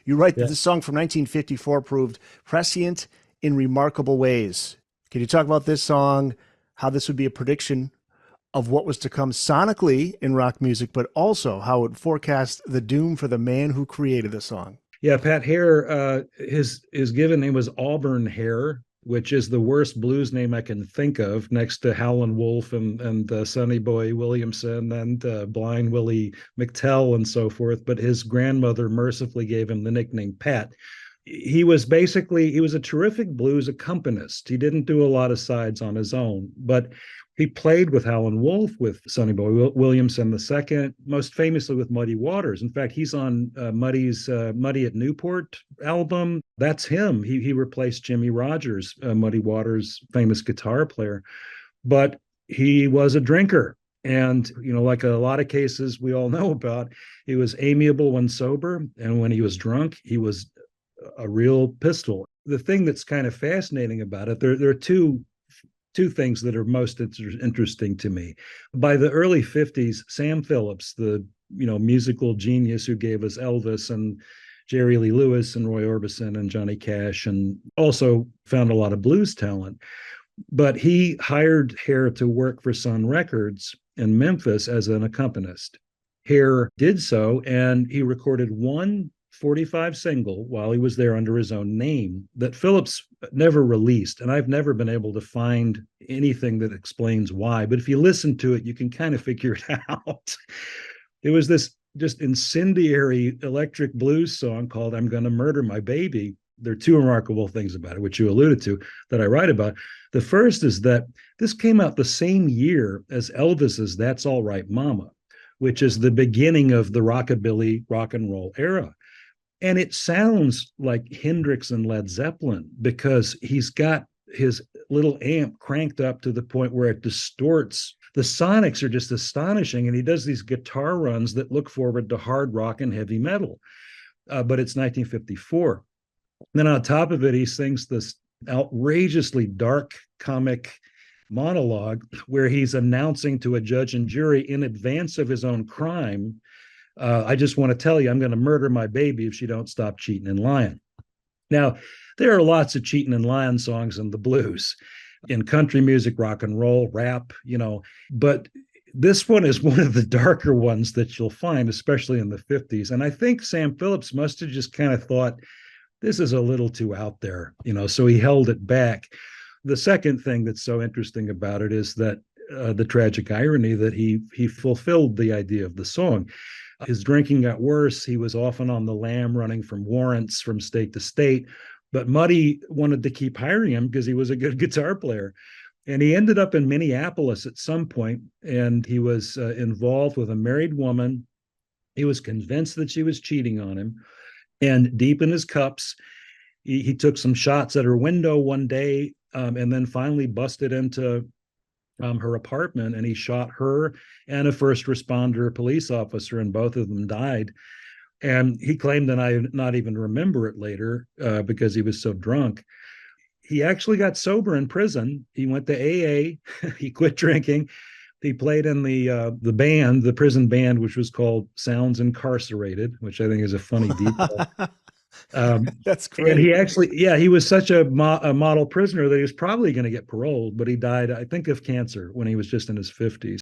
You write that Yeah. this song from 1954 proved prescient in remarkable ways. Can you talk about this song, how this would be a prediction of what was to come sonically in rock music, but also how it forecast the doom for the man who created the song? Yeah, Pat Hare, his given name was Auburn Hare, which is the worst blues name I can think of, next to Howlin' Wolf and Sonny Boy Williamson and Blind Willie McTell and so forth. But his grandmother mercifully gave him the nickname Pat. He was a terrific blues accompanist. He didn't do a lot of sides on his own, but he played with Howlin' Wolf, with Sonny Boy Williamson II, most famously with Muddy Waters. In fact, he's on Muddy's Muddy at Newport album. That's him. He replaced Jimmy Rogers, Muddy Waters' famous guitar player. But he was a drinker. And, like a lot of cases we all know about, he was amiable when sober. And when he was drunk, he was a real pistol. The thing that's kind of fascinating about it, there are two things that are most interesting to me. By the early 50s, Sam Phillips, the musical genius who gave us Elvis and Jerry Lee Lewis and Roy Orbison and Johnny Cash, and also found a lot of blues talent. But he hired Hare to work for Sun Records in Memphis as an accompanist. Hare did so, and he recorded one 45 single while he was there under his own name that Phillips never released. And I've never been able to find anything that explains why. But if you listen to it, you can kind of figure it out. It was this just incendiary electric blues song called I'm Gonna Murder My Baby. There are two remarkable things about it, which you alluded to, that I write about. The first is that this came out the same year as Elvis's That's All Right Mama, which is the beginning of the rockabilly rock and roll era. And it sounds like Hendrix and Led Zeppelin because he's got his little amp cranked up to the point where it distorts. The sonics are just astonishing. And he does these guitar runs that look forward to hard rock and heavy metal. But it's 1954. Then on top of it, he sings this outrageously dark comic monologue where he's announcing to a judge and jury in advance of his own crime, I just want to tell you, I'm going to murder my baby if she don't stop cheating and lying. Now, there are lots of cheating and lying songs in the blues, in country music, rock and roll, rap, but this one is one of the darker ones that you'll find, especially in the 50s. And I think Sam Phillips must have just kind of thought, this is a little too out there, so he held it back. The second thing that's so interesting about it is that the tragic irony that he fulfilled the idea of the song. His drinking got worse. He was often on the lam running from warrants from state to state. But Muddy wanted to keep hiring him because he was a good guitar player. And he ended up in Minneapolis at some point, and he was involved with a married woman. He was convinced that she was cheating on him. And deep in his cups, he took some shots at her window one day, and then finally busted into her apartment, and he shot her and a first responder police officer, and both of them died. And he claimed that I not even remember it later because he was so drunk. He actually got sober in prison. He went to AA. He quit drinking. He played in the band, the prison band, which was called Sounds Incarcerated, which I think is a funny detail. That's And great. he was such a model prisoner that he was probably going to get paroled, but he died, I think, of cancer when he was just in his 50s.